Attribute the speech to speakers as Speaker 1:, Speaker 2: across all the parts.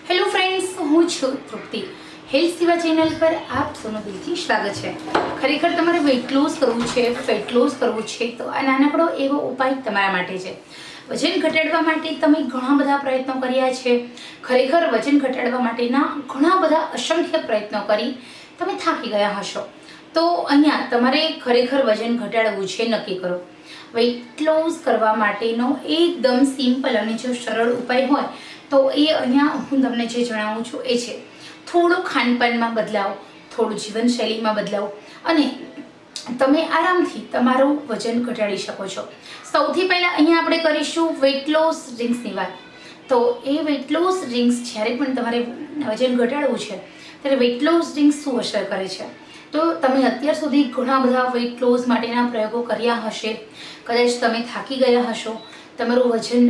Speaker 1: Hello friends, હું છું તૃપ્તિ. Health સેવા ચેનલ પર આપ સૌનું દિલથી સ્વાગત છે. ખરેખર તમારે વેઇટ લોસ કરવું છે, ફેટ લોસ કરવું છે, તો આ નાનકડો એવો ઉપાય તમારા માટે છે. વજન ઘટાડવા માટે તમે ઘણા બધા પ્રયત્નો કર્યા છે. ખરેખર વજન ઘટાડવા માટેના ઘણા બધા અસંખ્ય પ્રયત્નો કરી તમે થાકી ગયા હશો. તો અહીંયા તમારે ખરેખર વજન ઘટાડવું છે, નક્કી કરો. વેઇટ લોસ કરવા માટેનો એકદમ સિમ્પલ અને જો સરળ ઉપાય હોય તો એ અહીંયા હું તમને જે જણાવું છું એ છે થોડું ખાનપાનમાં બદલાવ, થોડું જીવનશૈલીમાં બદલાવ અને તમે આરામથી તમારું વજન ઘટાડી શકો છો. સૌથી પહેલાં અહીંયા આપણે કરીશું વેઇટ લોસ ડ્રિંક્સની વાત. તો એ વેઇટ લોસ ડ્રિંક્સ જ્યારે પણ તમારે વજન ઘટાડવું છે ત્યારે વેઇટ લોસ ડ્રિંક્સ શું અસર કરે છે? તો તમે અત્યાર સુધી ઘણા બધા વેઇટ લોસ માટેના પ્રયોગો કર્યા હશે. કદાચ તમે થાકી ગયા હશો, તમારું વજન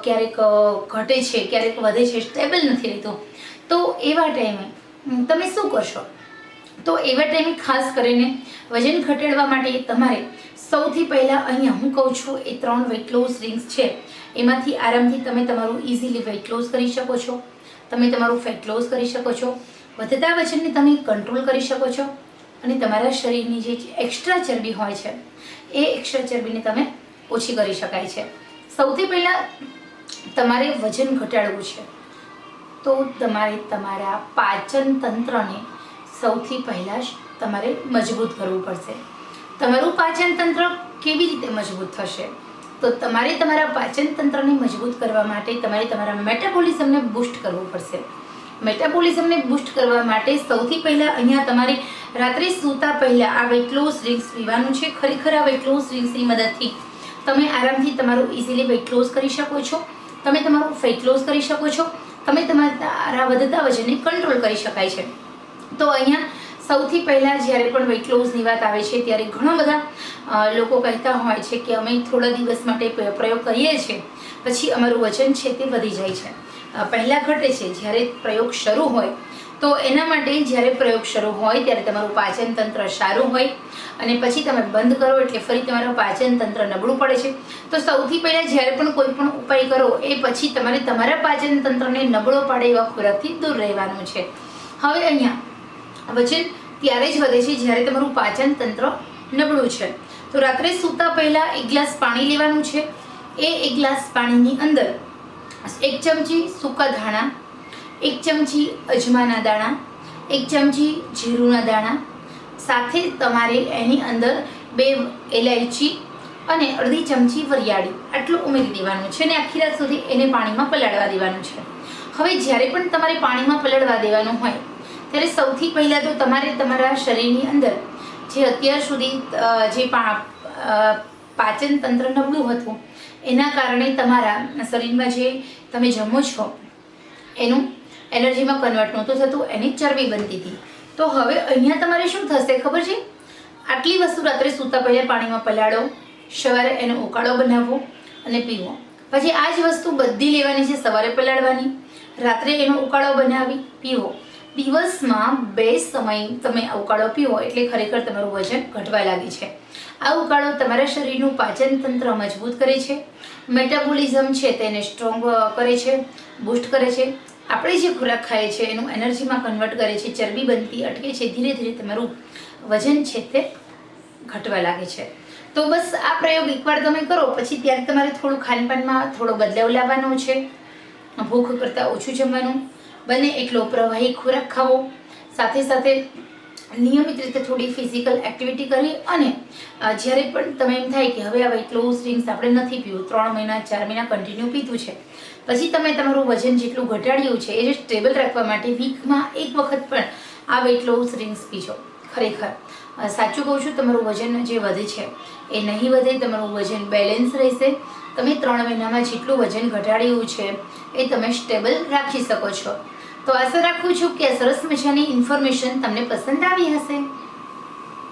Speaker 1: ક્યારેક ઘટે છે, ક્યારેક વધે છે, સ્ટેબલ નથી રહેતું. તો એવા ટાઈમે તમે શું કરશો? તો એવા ટાઈમે ખાસ કરીને વજન ઘટાડવા માટે તમારે સૌથી પહેલાં અહીંયા હું કહું છું એ 3 વેઇટ લોસ ડ્રિંક્સ છે. એમાંથી આરામથી તમે તમારું ઇઝીલી વેઇટ લોસ કરી શકો છો, તમે તમારું ફેટ લોસ કરી શકો છો, વધતા વજનને તમે કંટ્રોલ કરી શકો છો અને તમારા શરીરની જે એક્સ્ટ્રા ચરબી હોય છે એ એક્સ્ટ્રા ચરબીને તમે ઓછી કરી શકાય છે. સૌથી પહેલાં તમારે વજન ઘટાડવું છે તો તમારે તમારા પાચન તંત્રને સૌથી પહેલાં જ તમારે મજબૂત કરવું પડશે. તમારું પાચન તંત્ર કેવી રીતે મજબૂત થશે? તો તમારે તમારા પાચન તંત્રને મજબૂત કરવા માટે તમારે તમારા મેટાબોલિઝમને બૂસ્ટ કરવું પડશે. મેટાબોલિઝમને બૂસ્ટ કરવા માટે સૌથી પહેલાં અહીંયા તમારે રાત્રે સૂતા પહેલાં આ વેઇટ લોસ ડ્રિંક્સ પીવાનું છે. ખરેખર આ વેઇટ લોસ ડ્રિંક્સની મદદથી તમે આરામથી તમારું ઇઝીલી વેઇટ લોસ કરી શકો છો, તમે તમારું ફેટ લોસ કરી શકો છો, તમે તમારા વધતા વજનને કંટ્રોલ કરી શકાય છે. તો અહીંયા સૌથી પહેલાં જ્યારે પણ વેઇટ લોસની વાત આવે છે ત્યારે ઘણા બધા લોકો કહેતા હોય છે કે અમે થોડા દિવસ માટે પ્રયોગ કરીએ છીએ, પછી અમારું વજન છે તે વધી જાય છે. પહેલાં ઘટે છે. જ્યારે પ્રયોગ શરૂ હોય તો એના માટે જ્યારે પ્રયોગ શરૂ હોય ત્યારે તમારું પાચન તંત્ર સારું હોય અને પછી તમે બંધ કરો એટલે ફરી તમારું પાચન તંત્ર નબળું પડે છે. તો સૌથી પહેલાં જ્યારે પણ કોઈ પણ ઉપાય કરો એ પછી તમારે તમારા પાચન તંત્રને નબળો પાડે એવા ખોરાકથી દૂર રહેવાનું છે. હવે અહીંયા વજન ત્યારે જ વધે છે જ્યારે તમારું પાચન તંત્ર નબળું છે. તો રાત્રે સૂતા પહેલાં 1 ગ્લાસ પાણી લેવાનું છે. એ 1 ગ્લાસ પાણીની અંદર 1 ચમચી સૂકા ધાણા, 1 ચમચી અજમાના દાણા, 1 ચમચી જીરુંના દાણા, સાથે તમારે એની અંદર 2 એલાયચી અને અડધી ચમચી વરિયાળી આટલું ઉમેરી દેવાનું છે અને આખી રાત સુધી એને પાણીમાં પલાળવા દેવાનું છે. હવે જ્યારે પણ તમારે પાણીમાં પલાળવા દેવાનું હોય ત્યારે સૌથી પહેલાં તો તમારે તમારા શરીરની અંદર જે અત્યાર સુધી જે પાચન તંત્ર નબળું હતું એના કારણે તમારા શરીરમાં જે તમે જમો છો એનું એનર્જીમાં કન્વર્ટ નહોતું થતું, એની ચરબી બનતી હતી. તો હવે અહીંયા તમારે શું થશે ખબર છે? આટલી વસ્તુ રાત્રે સૂતા પહેલાં પાણીમાં પલાળો, સવારે એનો ઉકાળો બનાવો અને પીવો. પછી આ જ વસ્તુ બધી લેવાની છે, સવારે પલાળવાની, રાત્રે એનો ઉકાળો બનાવી પીવો. દિવસમાં 2 સમય તમે ઉકાળો પીવો એટલે ખરેખર તમારું વજન ઘટવા લાગે છે. આ ઉકાળો તમારા શરીરનું પાચન તંત્ર મજબૂત કરે છે, મેટાબોલિઝમ છે તેને સ્ટ્રોંગ કરે છે, બૂસ્ટ કરે છે. આપણે જે ખોરાક ખાઈએ છીએ એનું એનર્જીમાં કન્વર્ટ કરે છે, ચરબી બનતી અટકે છે, ધીરે ધીરે તમારું વજન છે તે ઘટવા લાગે છે. તો બસ આ પ્રયોગ એકવાર તમે કરો પછી ત્યારે તમારે થોડું ખાનપાનમાં થોડો બદલાવ લાવવાનો છે. ભૂખ કરતાં ઓછું જમવાનું, બને એટલો પ્રવાહી ખોરાક ખાવો, સાથે સાથે નિયમિત રીતે થોડી ફિઝિકલ એક્ટિવિટી કરી અને જ્યારે પણ તમે એમ થાય કે હવે આ વેઇટ લોસ ડ્રિંક્સ આપણે નથી પીવું, 3 મહિના 4 મહિના કન્ટિન્યુ પીધું છે, પછી તમે તમારું વજન જેટલું ઘટાડ્યું છે એ સ્ટેબલ રાખવા માટે વીકમાં 1 વખત પણ આ વેઇટ લોસ ડ્રિંક્સ પીજો. ખરેખર સાચું કહું છું, તમારું વજન જે વધે છે એ નહીં વધે, તમારું વજન બેલેન્સ રહેશે. તમે 3 મહિનામાં જેટલું વજન ઘટાડ્યું છે એ તમે સ્ટેબલ રાખી શકો છો. તો આશા રાખું છું કે આ સરસ મજાની ઇન્ફોર્મેશન તમને પસંદ આવી હશે.